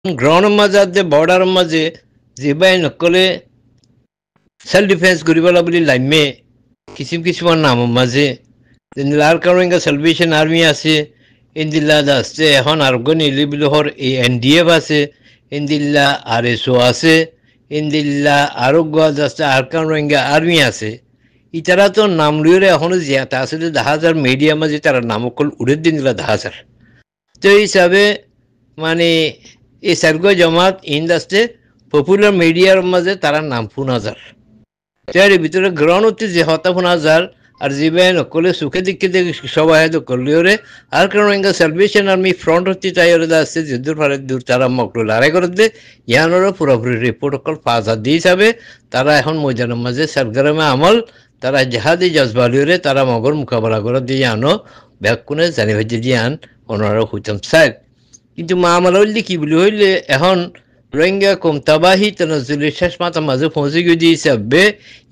গ্ৰাউণ্ডৰ মাজত যে বৰ্ডাৰৰ মাজে যিবাই নকলে সেল্ফ ডিফেন্স কৰিবলৈ বুলি লাইমে কিছুমান নামৰ মাজে লাৰ কাৰঙ্গা সালভেশন আর্মি আছে ইন্দিল্লা আছে এখন আরগন ইলিবিলহর এনডিএফ আছে ইন্দিল্লা আরএসও আছে ইন্দিল্লা আরোগ্য আছে আরকান রোহিঙ্গা আর্মি আছে ইতারা তো নাম লইরে এখনো জিয়াতা আসলে 10,000 মিডিয়া মাঝে তারা নামকল উড়ে দিন দিলা 10,000 তো হিসাবে মানে এই সার্গ জামাত ইন্দাস্তে পপুলার মিডিয়ার মাঝে তারা নাম শোনা যায় তার ভিতরে গ্রাউন্ডতে যে হতা শোনা যায় আর জিবে নকলে সুখে দিকে সবাই তো করলিওরে আর কারণ রোহিঙ্গা সালভেশন আর্মি ফ্রন্ট হতে তাইরে আছে যুদ্ধর ফারে দূর তারা মকল লড়াই করে দে ইয়ানোর পুরোপুরি রিপোর্ট কল ফাজা দিয়ে হিসাবে তারা এখন ময়দানের মাঝে সরগরমে আমল তারা জাহাদি জজবালিওরে তারা মগর মোকাবেলা করে দিয়ে আনো ব্যাকুনে জানি ভাজি দিয়ে আন ওনারা হইতাম স্যার কিন্তু মা আমার হইলে কি বলি হইলে এখন রোহিঙ্গা কম তাবাহি তনজুলের শেষ মাথা মাঝে পৌঁছে গিয়ে দিয়ে হিসাবে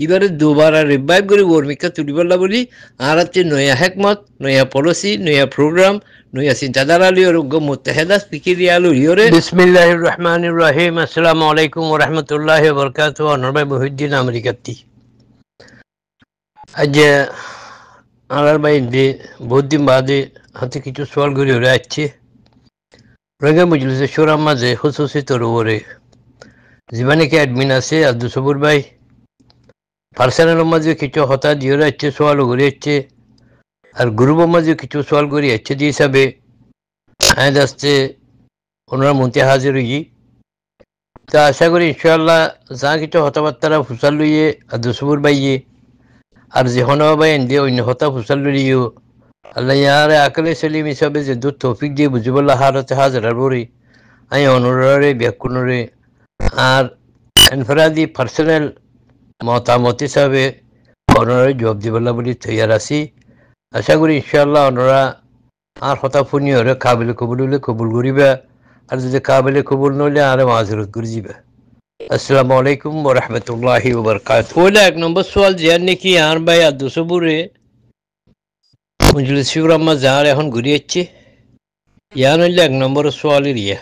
এবারে দুবার রিভাইভ করে ওর্মিকা তুলিবলা বলি আর হচ্ছে নয়া হেকমত নয়া পলিসি নয়া প্রোগ্রাম নয়া চিন্তাধারা লিওর মুত্তাহিদা ফিকিরিয়া লিওরে বিসমিল্লাহির রহমানির রহিম আসসালামু আলাইকুম ওয়া রাহমাতুল্লাহি ওয়া বারাকাতুহু অনরাই মহিউদ্দিন আমেরিকাতি আজ আমার ভাই বহুত দিন বাদে হাতে কিছু সওয়াল করে ওরা আছে রোহিঙ্গা মজলিসে শোরার মাঝে খুশুসি তরুরে জীবানে কি অ্যাডমিন আছে আব্দুল সবুর ভাই পার্সোনালের মাঝে কিছু হতা দিয়ে যাচ্ছে সওয়াল করে যাচ্ছে আর গ্রুপের মাঝে কিছু সওয়াল করে যাচ্ছে দিয়ে হিসাবে আয়াত আসছে ওনারা মন্ত্রী হাজির হই তা আশা করি ইনশাআল্লাহ যা কিছু হতাবার্তারা ফুসাল লইয়ে আব্দুল সবুর ভাইয়ে আর যে হনবা ভাই এন দিয়ে অন্য হতা ফুসাল লইও আল্লাহ ইয়ারে আকলে সেলিম হিসাবে যে দূর তৌফিক দিয়ে বুঝিবল্লা হারতে হাজার বড়ি আমি অনুরারে ব্যাকুণরে আর এনফরাদি পার্সোনাল মতামত হিসাবে অনুরারে জবাব দিবল্লা বলি তৈয়ার আছি আশা করি ইনশাআল্লাহ অনুরা আর হতা ফুনি হরে কাবিলে কবুল হলে কবুল করিবা আর যদি কাবিলে কবুল নইলে আর মাযরত করে যাবে আসসালামু আলাইকুম ওয়া রাহমাতুল্লাহি ওয়া বারাকাতুহু ওলা এক নম্বর সওয়াল জিয়ান নাকি আর ভাই আব্দুল সবুরে মজলিস শিবরাম্মা যার এখন ঘুরে যাচ্ছে ইয়া নইলে এক নম্বর সোয়ালের ইয়া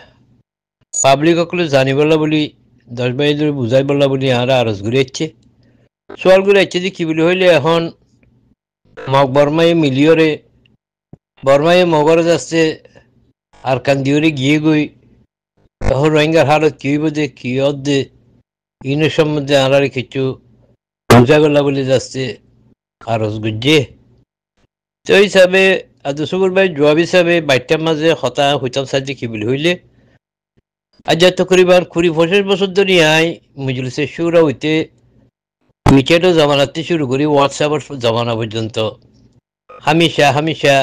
পাবলিক সকলে জানিবলা বলি 10 ভাই ধরে বুঝাইবলা বলি আর আরজ ঘুরে যাচ্ছে সোয়াল ঘুরে যাচ্ছে যে কি বলি হইলে এখন মগ বর্মায় মিলিয়রে বর্মায় মগর যাচ্ছে আর কান্দিওরে গিয়ে গই এখন রোহিঙ্গার হালত কি হইব যে কি অর্ধে ইনের সম্বন্ধে আর কিছু বুঝাইবলা বলি যাচ্ছে আরজ গুজে তো হিসাবে আব্দুল সবুর ভাই জবাব হিসাবে বাইটার মাঝে হতা হইতাম সাজি কি বলি হইলে আজ তকরিবার 20-25 বছর ধরে আই মজলিসে শুরা হইতে উইকেটও জমানাতে শুরু করি হোয়াটসঅ্যাপের জমানা পর্যন্ত হামেশা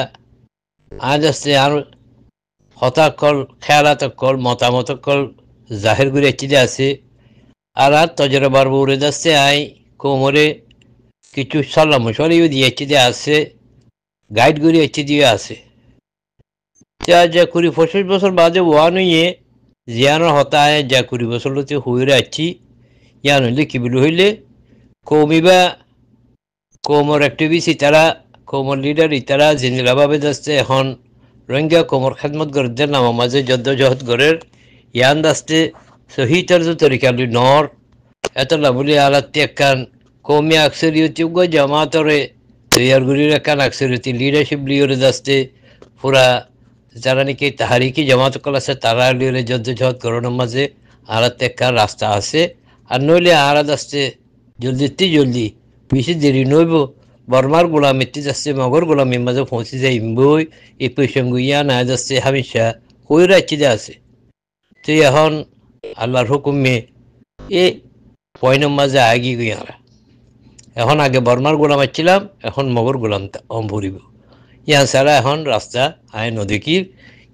আজ আসছে আর হতা কল খেয়ালাত কল মতামত কল জাহের করে চিদে আছে আর তজরবার বউরে যাচ্ছে আই কোমরে কিছু সাল্লাহ মশারিও দিয়ে চিদে আছে গাইড করে এসে দিয়ে আছে যা 20-25 বছর বাদে ওয়া নইয়ে জিয়ানোর হতায় যা 20 বছর হতে হইরে আছি ইয়া নইলে কি বলি হইলে কৌমিবা কৌমর অ্যাক্টিভিস্ট ইতারা কৌমর লিডার ইতারা জিনিলাভাবে যাচ্ছে এখন রোহিঙ্গা কৌমর খেদমত গরদের নাম মাঝে জদ্দজহদ গরের ইয়ান দাস্তে সহি তর্জ তরিকালি নর এত লাভলি আলাত্তি একান কৌমি আকসরিয়তি উগ জামাতরে তৈয়ার গুরির একান আকসরিয়তি লিডারশিপ লিওরে দাস্তে পুরা যারা নাকি তাহারিকি জামাত কল আছে তারা লিওরে জদ্দজহদ গরনের মাঝে আলাত্তি একান রাস্তা আছে আর নইলে আলাদ আসতে জলদি বেশি দেরি নইব বর্মার গোলামিতে যাচ্ছে মগর গোলামির মাঝে পৌঁছে যায় ইমবই এই প্রসঙ্গ ইয়া না যাচ্ছে হামেশা হয়ে রাখছে আছে তো এখন আল্লাহর হুকুমে এ পয়নের মাঝে আগি গই আমরা এখন আগে বর্মার গোলাম আসছিলাম এখন মগর গোলাম ভরিব ইয়া ছাড়া এখন রাস্তা আয় নদীকির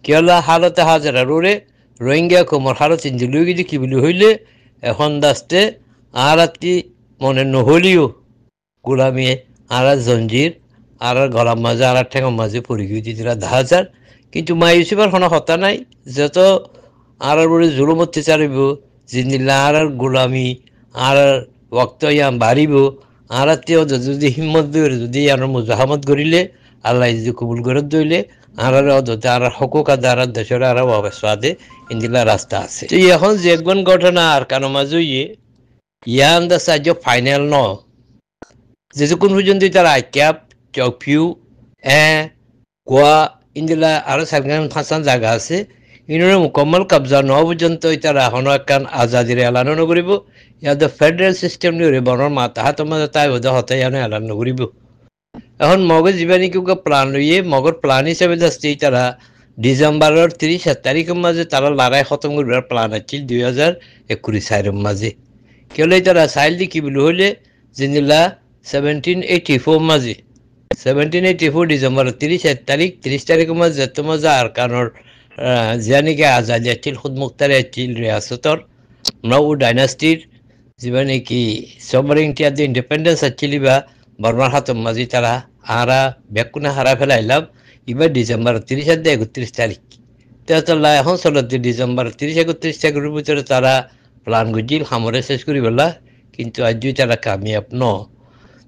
কেলা হালতে হাজারা রোরে রোহিঙ্গা কোমর হালত ইঞ্জিলিও গেছে কি বলি হইলে এখন দাস্তে আর আত্মি মনে নহলিও গোলামি আর জঞ্জির আর গলার মাঝে আর ঠেঙার মাঝে পড়ে গিয়ে দিরা 10,000 কিন্তু মায়ুসিবার কোনো হতা নাই যত আর বলে জুলুম অত্যাচারিব জিন্দিল্লা আর গোলামি আর ওক্ত ইয়াম বাড়িব আর যদি হিম্মত দৌড়ে যদি আর মুজাহামত করিলে আল্লাহ যদি কবুল করে দইলে আর অদতে আর হকুক আদা আর দেশের আর অবস্থাদে ইন্দিলা রাস্তা আছে তো এখন যেগুন ঘটনা আর কানো মাঝে ইয়ান দা সাহায্য ফাইনাল ন যেটুকুন পর্যন্ত তারা আইক্যাপ চৌপিউ গোয়া ইন্দিলা আরো সারগান ফাঁসান জায়গা আছে ইনোর মুকম্মল কবজা ন পর্যন্ত তারা এখনো একখান আজাদির এলানো নকরিব ইয়াদের ফেডারেল সিস্টেম নিয়ে বনের মাথা হাত মাঝে তাই বোধ হতে জানো এলান নকরিব এখন মগজ জীবানী কেউ প্লান লইয়ে মগর প্লান হিসাবে যাচ্ছে তারা ডিসেম্বরের 30 তারিখের মাঝে তারা লড়াই খতম করবার প্লান আছিল 2021 সালের মাঝে কেউলে তারা সাইল দি কি বলে হলে জিনিলা 1784 মাঝে 1784 ডিসেম্বর 30 তারিখের মাঝে যত মজা আর কানোর জিয়ানিকে আজাদি আছিল খুদ মুক্তারে আছিল রিয়াসতর নৌ ডাইনাস্টির জীবানী কি সবরিংটি আদি ইন্ডিপেন্ডেন্স আছিল বা বর্মার হাতম মাঝে তারা আরা ব্যাকুনা হারা ফেলাইলাম এবার ডিসেম্বর 30 তারিখ তাহলে এখন চলতে ডিসেম্বর 30-31 তারিখের ভিতরে তারা প্লান গুজিল হামরে শেষ করি বলা কিন্তু আজ তারা কামিয়াব ন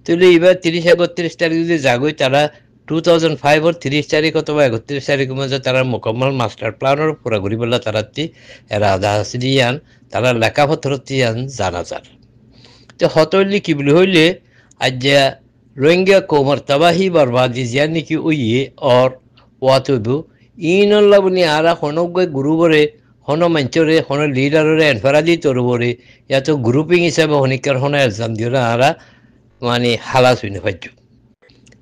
তাহলে এবার 30-31 তারিখ যদি যাগই তারা 2005 30 তারিখ অথবা 31 তারিখের মধ্যে তারা মোকাম্মল মাস্টার প্ল্যানের পুরা ঘুরি বলা তারা এরা আধা হাসিয়ান তারা লেখাপত্র তিয়ান জানা যার তো হতলি কি বলে হইলে আজ রোহিঙ্গা কোমর তবাহি বরবাদি জিয়ানি কি উইয়ে और वातुबु इनल्ला बुनी आरा हनोगे गुरुबरे हनो मंचरे हनो लीडररे एनफरादी तोरबरे या तो ग्रुपिंग हिसाबे हनिकर हनो एग्जाम दिरा आरा माने हालास हुने फज्जु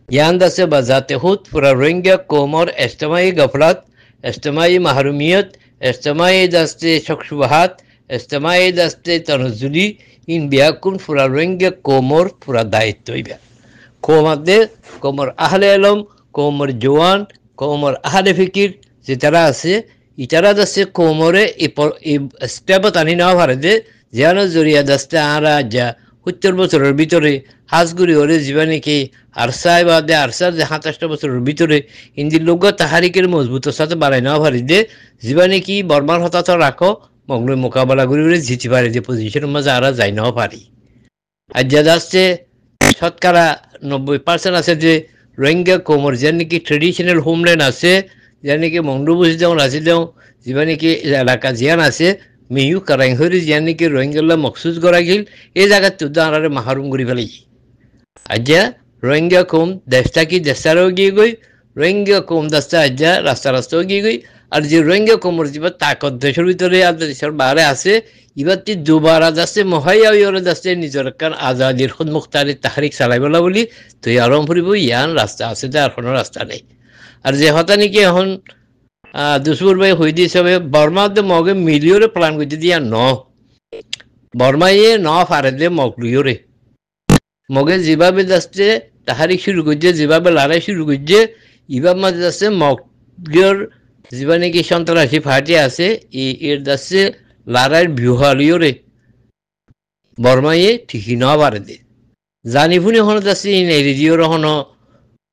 यान दसे बजाते खुद पूरा रोहिंग्या कोमर इज्तिमाई गफलत इज्तिमाई महरूमियत इज्तिमाई दस्ते शख्सुबहात इज्तिमाई दस्ते तनजुली इन बियाकुन पूरा रोहिंग्या कोमर पूरा दायित्व इबा कोमर कोमर आहले आलम कोमर जवान कोमर आहले फिकिर যে তারা আছে ইতারা দস্তে কোমরে স্টেপ টানি না পারে যে যেন জরিয়া দস্তে আরা যা 70 বছরের ভিতরে হাজগুড়ি ওরে জীবনে কি আরসায় বাদে আরসার যে 27 বছরের ভিতরে ইন্দি লোক তাহারিকের মজবুতের সাথে বাড়াই না পারে যে জীবনে কি বর্মার হতাত রাখো মগ্ন মোকাবেলা করে করে জিতে পারে যে পজিশনের মাঝে আরা যাই না পারি আর যা দস্তে শতকরা 90% আছে যে রোহিঙ্গা কোমর যেন কি ট্রেডিশনাল হোমল্যান্ড আছে যেন কি মংডুবুজি যাও রাজি যাও জীবনে কি এলাকা জিয়ান আছে মিউ কারাং হরি যেন কি রোহিঙ্গা মখসুস করা গিল এই জায়গা তুদা আরে মাহরুম করি ফেলাই আজ্জা রোহিঙ্গা কোম দেশটা কি দেশারও গিয়ে গই রোহিঙ্গা কোম দস্তা আজ্জা রাস্তা রাস্তাও গিয়ে গই আর যে রোহিঙ্গা কোমর জীবা তাকত দেশের ভিতরে আর দেশের বাইরে আছে এবার তি দুবারা যাচ্ছে মহাইয়া ওরে যাচ্ছে নিজের কান আজাদির খুদ মুখতারি তাহরিক চালাইবলা বলি তুই আরম্ভ করিব ইয়ান রাস্তা আছে আর কোনো রাস্তা নেই আর যে হতা নাকি এখন দুসুর ভাই হই দিয়েছে বর্মাতে মগে মিলিয়রে প্ল্যান করতে দিয়া ন বর্মাইয়ে ন ফারে দে মগলুয়রে মগে যেভাবে যাচ্ছে তাহারিক শুরু করছে যেভাবে লড়াই শুরু করছে এবার মাঝে যাচ্ছে মগলিয়র যেবা নাকি সন্ত্রাসী ফাটি আছে এর যাচ্ছে লড়াইয়ের বিহালিয়রে বর্মাইয়ে ঠিকই ন পারে দে জানি ফুনি হন যাচ্ছে রেডিওর হন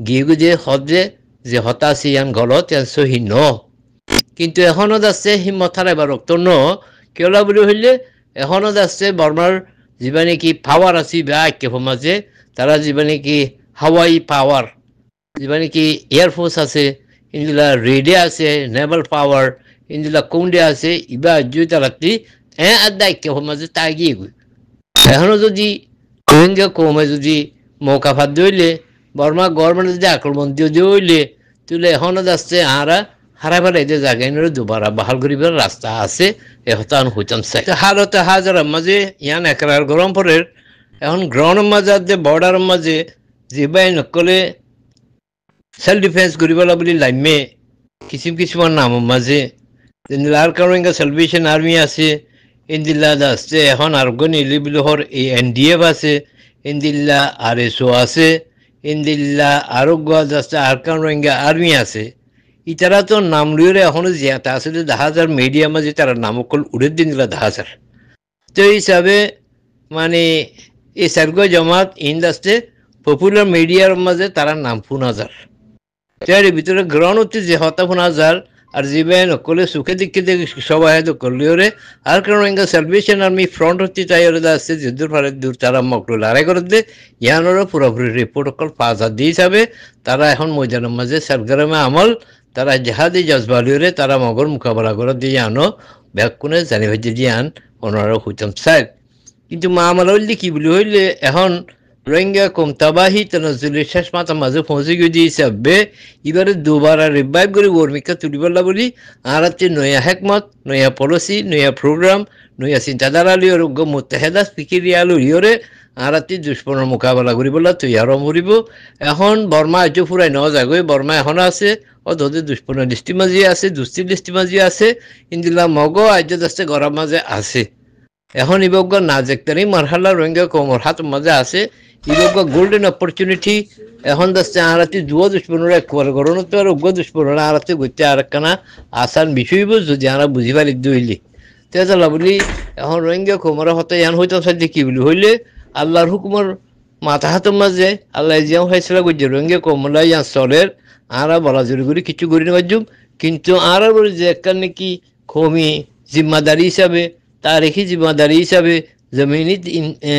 গিয়ে গুজে হদে যে হতাশি ইয়ান গলত ইয়ান সহি ন কিন্তু এখনো যাচ্ছে হিম্মত হারাইবার রক্ত ন কেওলা বলে হইলে এখনো যাচ্ছে বর্মার যেবা নাকি পাওয়ার আছে ব্যাকে মাঝে তারা যেবা নাকি হাওয়াই পাওয়ার যেবা নাকি এয়ারফোর্স আছে ইন্দিলা রেডে আছে নেভাল পাওয়ার ইন্দিলা কোন্ডে আছে ইবা জুই তারাতি আদায়কে মাঝে তাগিয়ে গই এখনো যদি রোহিঙ্গা কমে যদি মৌকা ফাঁদ দইলে বর্মা গভর্নমেন্ট যদি আক্রমণ দিয়ে হইলে তুলে এখনো যাচ্ছে আরা হারা ফেলাই দিয়ে জায়গায় দুবারা বাহাল করিবার রাস্তা আছে এখন হইতাম চাই হারতে হাজার মাঝে ইয়ান একরার গরম পরের এখন গ্রাউন্ডের মাঝে যে বর্ডারের মাঝে যেবাই নকলে সেলফ ডিফেন্স করিবলা বলি লাইমে কিছুমান নামৰ মাঝে আর কারণে সেলভেশন আর্মি আছে ইন্দিল্লা আছে এখন আরগন ইলিবিলহর এনডিএফ আছে ইন্দিল্লা আরএসও আছে ইন্দিল্লা আরোগ্য আছে আর কারণে আর্মি আছে ইতারা তো নাম লইরে এখনো জিয়াতা আছে যে 10,000 মিডিয়া মাঝে তারা নামকল উড়ে দিন দিলা 10,000 তো হিসাবে মানে এই সার্গ জমাত ইন্দাস্তে পপুলার মিডিয়ার মাঝে তারা নাম 5,000 তার ভিতরে গ্রাউন্ড হচ্ছে যে হতা 5,000 আর জীবে নকলে সুখে দিকে সবাই তো করলিওরে আর কারণে সালভেশন আর্মি ফ্রন্ট হচ্ছে তাই ওরা আছে যুদ্ধ ফারে দূর তারা মকল লড়াই করে দে ইয়ানোর পুরোপুরি রিপোর্ট কল 5,000 দিয়ে হিসাবে তারা এখন ময়দানের মাঝে সরগরমে আমল তারা জেহাদি জজবালিওরে তারা মগর মোকাবেলা করে দিয়ে আনো ব্যাকুনে জানি ভাইতে দিয়ে আন ওনারা হইতাম স্যার কিন্তু মামলা হইলে কি বলি হইলে এখন রোহিঙ্গা কমতাবাহি তনজুলের শেষ মাথা মাঝে পৌঁছে গিয়ে দিয়েছে এবারে দুবার রিভাইভ করে গর্মিকা তুলিবলা বলি আর আছে নয়া হেকমত নয়া পলিসি নয়া প্রোগ্রাম নয়া চিন্তাধারা লিও মুত্তাহেদা ফিকিরিয়া লিওরে আর রাতি দুশ্মনের মোকাবেলা করিবলা তৈয়ারও মরিব এখন বর্মা আজ ফুরাই নেওয়া যাগৈ বর্মা এখন আছে অধে দুশ্মনের লিষ্টি মাঝি আছে দুষ্টির লিষ্টি মাঝি আছে ইন্দিলা মগ আজ আছে গরম মাঝে আছে এখন ইবজ্ঞ না দেখতারি মারহালা রোহিঙ্গা কোমর হাত মাঝে আছে ইবজ্ঞ গোল্ডেন অপরচুনিটি এখন দাসছে আরাতি দুয়া দুশ্মনের একবার গরণ তো আর উগ্র দুশ্মনের আরাতে গইতে আর একখানা আসান বিষয় যদি আমরা বুঝি পারি দইলি তেজালা বলি এখন রোহিঙ্গা কোমর হতে ইয়ান হইতাম সাথে কি বলি হইলে আল্লাহর হুকুমর মাথা হাতের মাঝে আল্লাহ জিয়াও হয়েছিল বুঝছে রোহিঙ্গা কোমলা ইয়ান চলের আরা বলা জোরি করি কিছু করি না বাজুম কিন্তু আর বলি যে একটা নাকি কমি জিম্মাদারি হিসাবে तारीखी जिम्मेदारी हिसाबे ज़मीनी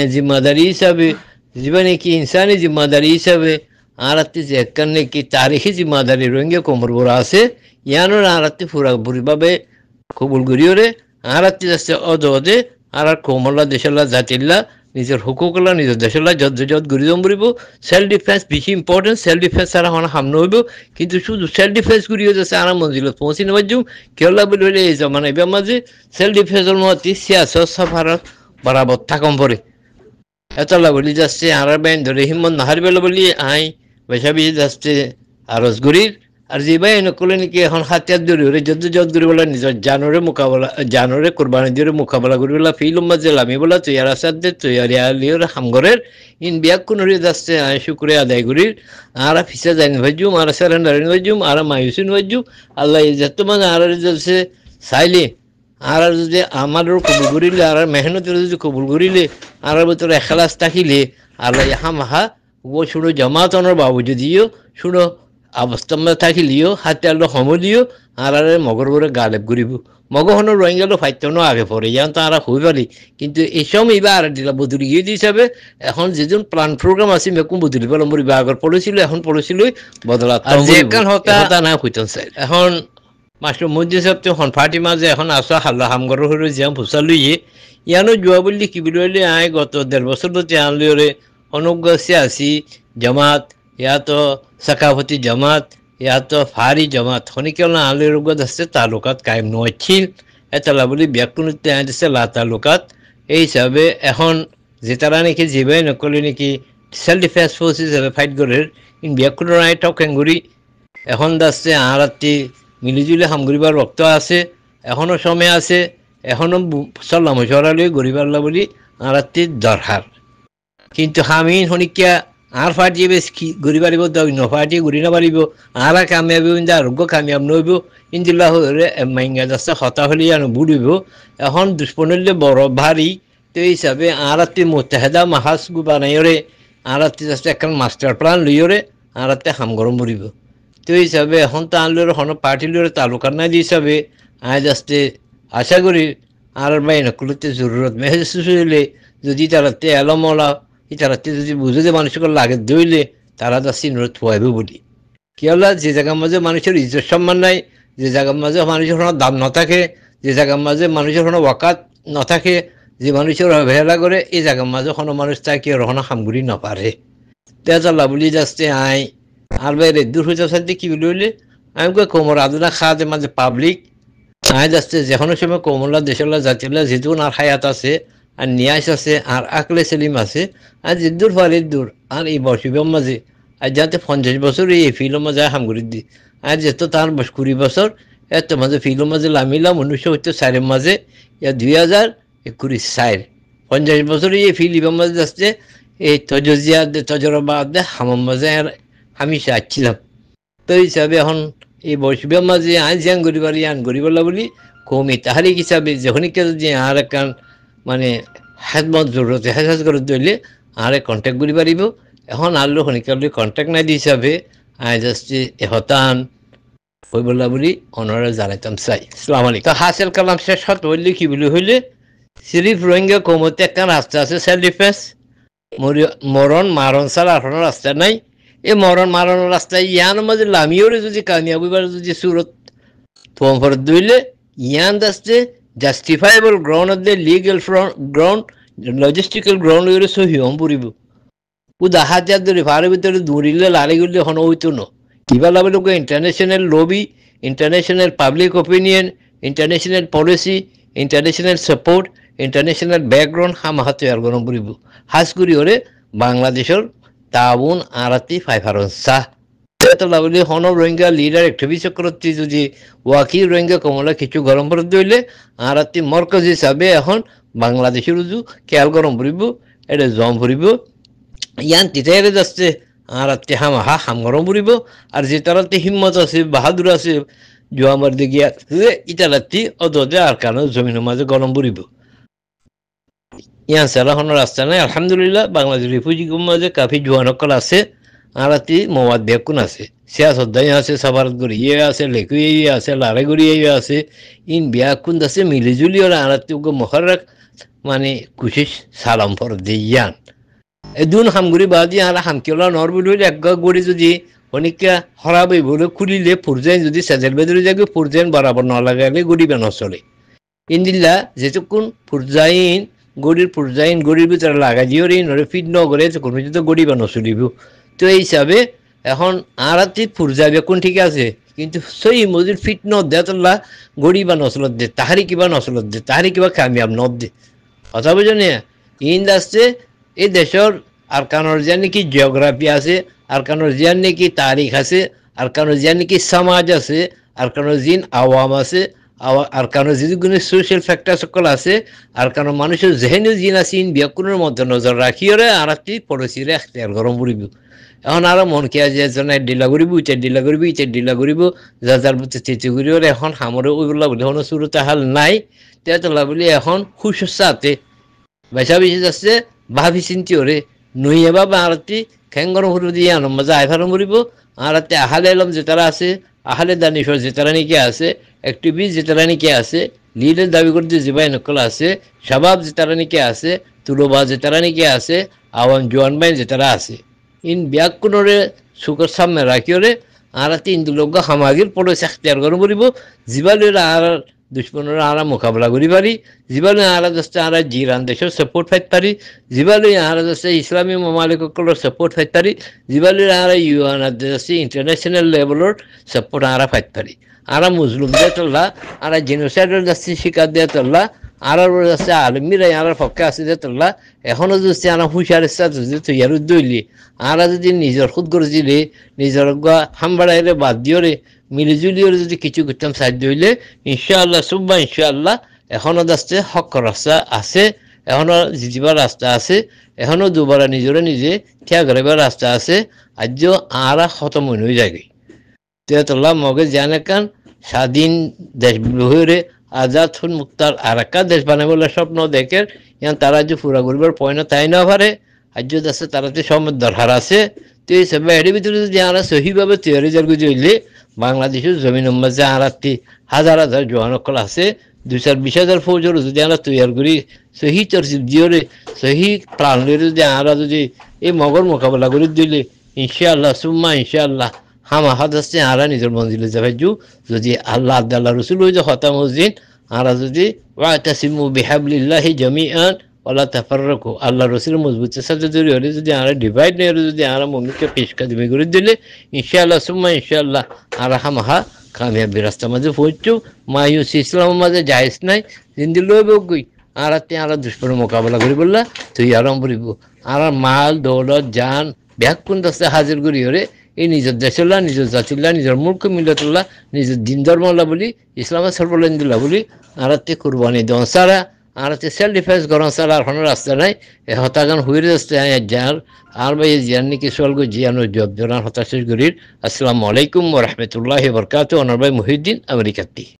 जिम्मेदारी हिसाबे जीवनी की इंसानी जिम्मेदारी हिसाबे आरती से करने की तारीखी जिम्मेदारी रोहिंग्या कोमर बुरा से यानो आरती पूरा बुरी बाबे कबूल करियोरे आरती जैसे अदोदे आर कोमला देशला जातिला নিজের হুকুকলা নিজের দেশলা যত যত গড়ি যাম বলিব সেলফ ডিফেন্স বেশি ইম্পর্টেন্ট সেলফ ডিফেন্স ছাড়া হওয়া সামনে হইব কিন্তু শুধু সেলফ ডিফেন্স করিও যাচ্ছে আর মঞ্জিলত পৌঁছি নাবাজুম কেলা বলি হইলে এই জমানা এবার মাঝে সেলফ ডিফেন্সের মধ্যে সিয়াসত সাফারত বরাবর থাকম পরে এতলা বলি যাচ্ছে আর বেন ধরে হিম্মত নাহার বেলা বলি আই বেশাবি যাচ্ছে আরজগুড়ির আর যে ভাই নকলে নাকি এখন হাতিয়ার দৌড়ি হলে যত যত করি বলা নিজের জানরে মোকাবেলা জানরে কোরবানি দিয়ে মোকাবেলা করি বলা ফিল্ম মাঝে লামি বলা তৈয়ার আসাদে তৈয়ারি আলিওর হামগরের ইন বিয়াক কোন যাচ্ছে আয় শুক্রে আদায় করির আর ফিসা যাইন ভাজুম আর সারেন্ডারিন ভাজুম আর মায়ুসিন ভাজুম আল্লাহ যত মানে আর যাচ্ছে চাইলে আর যদি আমারও কবুল করিলে আর মেহনতের যদি কবুল করিলে আর ভিতরে এখলাস থাকিলে আল্লাহ হামাহা ও শুনো জমাতনের বাবু যদিও শুনো অবস্থা থাকিলিও হাতে আলো সমলিও আর মগর করে গালেব ঘুরিব মগহনের রোহিঙ্গালো ফাইতনো আগে পড়ে যান তারা হই পারি কিন্তু এই সময় এবার দিলা বদলি গিয়ে হিসাবে এখন যেজন প্ল্যান প্রোগ্রাম আছে মেকুম বদলি পেলাম বিভাগের পড়েছিল এখন পড়েছিল বদলাত হতা না হইতেন স্যার এখন মাস্টার মধ্যে সবতে হন ফাটি মাঝে এখন আসা হাল্লা হামগর হয়ে যাম ফুসা লইয়ে ইয়ানো জুয়া বললি কি বলি আয় গত 1.5 বছর ধরে আনলিওরে অনুজ্ঞ সিয়াসি জামাত या तो सकाफती जमात या तो फारी जमात होने के आले रोग दस्ते तालुकात कायम नছিল এতলা বলি ব্যাকুণতে আইছে লা তালুকাত এই হিসাবে এখন যেতারা নাকি জিবে নকলি নাকি সেলফ ডিফেন্স ফোর্স হিসাবে ফাইট করে ইন ব্যাকুণর আই টকেঙ্গুরি এখন দাসতে আরাতি মিলিজুলি হামগুরিবার রক্ত আছে এখনো সময় আছে এখনো সাল্লাম সরালি গরিবাল্লা বলি আরাতি দরকার কিন্তু হামিন হনিকিয়া আর ফাটিয়ে বেশ ঘুরি পারিব অন্য ফাটিয়ে ঘুরি না পারিব আর কামিয়াবি ইন্দা আরোগ্য কামিয়াব নইব ইন্দিল্লা হলে মাইঙ্গা যাচ্ছে হতা হলে আনো বুড়িব এখন দুষ্পনলে বড় ভারী তো এই হিসাবে আরাতে মোত্তাহেদা মাহাজ গু বানাইরে আরাতে যাচ্ছে এখন মাস্টার প্ল্যান লইরে আরাতে হামগরম মরিব তো এই হিসাবে এখন তো আনলে হন পার্টি লইরে তালুকার নাই হিসাবে আজ আসতে আশা করি আর বাই নকলতে জরুরত মেহেসুস হইলে যদি তারাতে এলমলা তারাতে যদি বুঝে যে মানুষকে লাগে দইলে তারা যাচ্ছি নৃত হইব বলি কি হল যে জায়গার মাঝে মানুষের ইজ্জত সম্মান নাই যে জায়গার মাঝে মানুষের কোনো দাম না থাকে যে জায়গার মাঝে মানুষের কোনো ওয়াকাত না থাকে যে মানুষের অবহেলা করে এই জায়গার মাঝে কোনো মানুষ তাকে রহনা হামগুড়ি না পারে তেজাল্লা বলি যাচ্ছে আই আর বাইরে দূর হইতে সাথে কি বলি হইলে আমি কোমর আদনা খাওয়াতে মাঝে পাবলিক আয় যাচ্ছে যে কোনো সময় কোমলা দেশলা জাতিলা যেহেতু আর হায়াত আছে আর নিয়াস আছে আর আকলে সেলিম আছে আর যে দূর ফারির দূর আর এই বর্ষিবের মাঝে আর যাতে 50 বছর এই ফিল্ম মাঝে হামগুড়ি দি আর যেত তার 20 বছর এত মাঝে ফিল্ম মাঝে লামিলাম 1974 মাঝে ইয়া 2021 50 বছর এই ফিল্মের মাঝে যাচ্ছে এই তজজিয়া তজরবাদ হামাম মাঝে আমি চাচ্ছিলাম তো হিসাবে এখন এই বর্ষিবের মাঝে আইন জ্যাং গরিবারি আন গরিবাল্লা বলি কমি তাহারিক হিসাবে যখনই যে আর একখান মানে হেদমত জরুরত হেসাজ করে দিলে আরে কন্ট্যাক্ট করি পারিব এখন আল্লো শনিকালে কন্ট্যাক্ট নাই দি হিসাবে আই জাস্ট হতান হই বললা বলি অনরা জানাইতাম চাই আসসালামু আলাইকুম তো হাসিল কালাম শেষ হত বললে কি বলি হইলে সিরিফ রোহিঙ্গা কমতে একটা রাস্তা আছে সেলফ ডিফেন্স মরণ মারণ ছাড়া আর কোনো রাস্তা নাই এ মরণ মারানোর রাস্তায় ইয়ান মাঝে লামিওরে যদি কামিয়াবিবার যদি সুরত ফর দইলে ইয়ান দাসতে জাস্টিফাইবল গ্রাউন্ড দে লিগ্যাল গ্রাউন্ড লজিস্টিক্যাল গ্রাউন্ড হইলে সহি হম পড়িব ও হাজার ধরে ফারের ভিতরে দৌড়িলে লাড়ি গেলে হন হইতো না কিবা লাভে লোক international lobby international public opinion international policy international support international background হামাহা তৈয়ার গরম পড়িব হাজ করি ওরে বাংলাদেশের তাউন আরাতি ফাইফারন সাহ লাভলি হন রোহিঙ্গা লিডার একটিভি চক্রবর্তী যদি ওয়াকি রোহিঙ্গা কমলা কিছু গরম করে দিলে আরাতি মরকজ হিসাবে এখন বাংলাদেশের উজু খেয়াল গরম পড়িব এটা জম পড়িব ইয়ান তিতাইরে যাচ্ছে আরাতি হামাহা হাম গরম পড়িব আর যে তারাতে হিম্মত আছে বাহাদুর আছে জোয়ামার দিকে ইটালাতি অদে আর কারণ জমিনের মাঝে গরম পড়িব ইয়ান সারা হন রাস্তা নাই আলহামদুলিল্লাহ বাংলাদেশ রিফিউজি মাঝে কাফি জোয়ানকল আছে আরাতি মওয়াদ বেকুন আছে সিয়াসদ্দাই আছে সাভারত গড়িয়ে আছে লেকুয়ে আছে লারে গড়িয়ে আছে ইন বিয়াকুন আছে মিলিজুলি ওরা আরাতি মহরক মানে কুশিস সালাম ফর দিয়ান এদুন হামগুড়ি বাদি আর হামকিলা নরবুল হইলে এক গড়ি যদি অনেকটা হরাবে বলে খুলিলে ফুরজাইন যদি সেজের বেদরে যাবে ফুরজাইন বরাবর ন লাগাইলে গড়ি বেন চলে ইন্দিল্লা যেটুকুন ফুরজাইন গড়ির ভিতরে লাগাই দিয়ে নরে ফিট ন করে কোনো যদি গড়ি বেন চলিব তো এই হিসাবে এখন আরাতি ফুরজাবে কোন ঠিক আছে কিন্তু সেই মজুর ফিট ন দে তোল্লা গড়ি বা নচলত দে তাহারি কিবা নচলত দে তাহারি কিবা কামিয়াব নদ দে কথা বুঝো নে ইন্দ আসছে এই দেশের আর কানোর যে নাকি জিওগ্রাফি আছে আর কানোর যে নাকি তারিখ আছে আর কানোর যে নাকি সমাজ আছে আর কানোর জিন আওয়াম আছে আর কানোর যেগুলো সোশ্যাল ফ্যাক্টর সকল আছে আর কারণ মানুষের জেহেনীয় জিন আছে ইন বিয়াকুনের মধ্যে নজর রাখিওরে আর একটি পড়োশিরে এখতিয়ার গরম পড়িব এখন আর মন কে যে ডিলা করিব ইচে ডিলা করিব যার বুঝতে চিঠি করিও এখন হামরে ওইগুলা বলে কোনো শুরুতে হাল নাই তেতলা বলি এখন খুশাতে বেচা বেশি যাচ্ছে ভাবি চিন্তি ওরে নইয়ে বাবা আরতি খেঙ্গর হরু দিয়ে আনো মজা আইফারম করিব আরতে আহালে এলম যে তারা আছে আহালে দানিশর যে তারা নাকি আছে অ্যাক্টিভিস্ট যে তারা নাকি আছে লিডের দাবি করতে জিবাই নকল আছে শাবাব যে তারা নাকি আছে তুলোবা যে তারা নাকি আছে আওয়াম জোয়ান বাইন যে তারা আছে ইন ব্যাকুনরে সুখর সামনে রাখিওরে আরাতে ইন্দু লোক হামাগির পড়ে এখতিয়ার গরম করিব জিবালের আর দুশ্মনের আরা মোকাবিলা করি পারি জিবালে আরা দশটা আরা জিরান দেশের সাপোর্ট ফাইতে পারি জিবালে আরা দশটা ইসলামী মামালিকগুলোর সাপোর্ট ফাইতে পারি জিবালে আরা ইউএন দশটা ইন্টারন্যাশনাল লেভেলের সাপোর্ট আরা ফাইতে পারি আরা মুসলিম দিয়ে তোল্লা আরা জেনোসাইডের দশটি শিকার দিয়ে তোল্লা আরার দশটা আলমিরা আরার পক্ষে আছে দিয়ে তোল্লা এখনও যদি আরা হুঁশিয়ার ইচ্ছা যদি তৈয়ার দইলি আরা যদি নিজের খুদ গরজিলে নিজের হামবাড়াইলে বাদ দিওরে মিলিজুলিওর যদি কিছু করতাম সাহায্য হইলে ইনশাআল্লাহ সুব্বা ইনশাআল্লাহ এখনও দাসতে হক রাস্তা আছে এখনও জিতিবার রাস্তা আছে এখনও দুবার নিজরে নিজে ঠিয়া করিবার রাস্তা আছে আজও আরা খতম হয়ে যায় তেতল্লা মগে জানে কান স্বাধীন দেশ হয়ে আজাদ হুন মুক্তার আর একটা দেশ বানাবলে স্বপ্ন দেখে ইয়ান তারা যে পুরা করিবার পয়না তাই না পারে আজ আছে তারাতে সময় দরকার আছে তো এই সব এর ভিতরে যদি আরা সহিভাবে তৈরি জারগু জইলে বাংলাদেশের জমিনের মাঝে আরাতি হাজার হাজার জওয়ানকল আছে 220,000 ফৌজর যদি আমরা তৈরি করি সহি তরসিব দিওরে সহি প্রাণের যদি আমরা যদি এই মগর মোকাবেলা করে দিলে ইনশাআল্লাহ সুম্মা ইনশাআল্লাহ হামা হাদাসে আরা নিজের মঞ্জিলে যাবে যদি আল্লাহ আল্লাহ রসুল হয়ে যে হতামুদ্দিন আরা যদি ওয়াতাসিমু বিহাবলিল্লাহি জামিআন ওয়ালা তাফাররাকু আল্লাহ রসুল মজবুতের সাথে যদি আমরা ডিভাইড নেই যদি আমরা মমিকে পেশ কাদিমি করে দিলে ইনশাআল্লাহ সুম্মা ইনশাআল্লাহ আরা হামাহা কামিয়াবি রাস্তার মাঝে পৌঁছু মায়ুস ইসলামের মাঝে জায়েজ নাই জিন্দি লইব গই আর আরা দুষ্পরের মোকাবেলা করি বললা তুই আরাম করিব আর মাল দৌলত জান ব্যাকুন দশে হাজির করি ওরে এই নিজের দেশল্লা নিজের জাতিল্লা নিজের মূর্খ মিল্লাতুল্লাহ নিজের দিন ধর্মল্লা বলি ইসলামের সর্বলেন্দিল্লা বলি আরাতে কুরবানি দেওয়া সারা আরাতে সেলফ ডিফেন্স গরম সারা আর কোনো রাস্তা নাই এ হতাগান হুইরে আসতে যার আর ভাই জিয়ানি কি সলগো জিয়ানো জব জোরান হতাশেষ গরির আসসালামু আলাইকুম ওয়া রাহমাতুল্লাহি ওয়া বারাকাতুহু অনর ভাই মুহিউদ্দিন আমেরিকাতি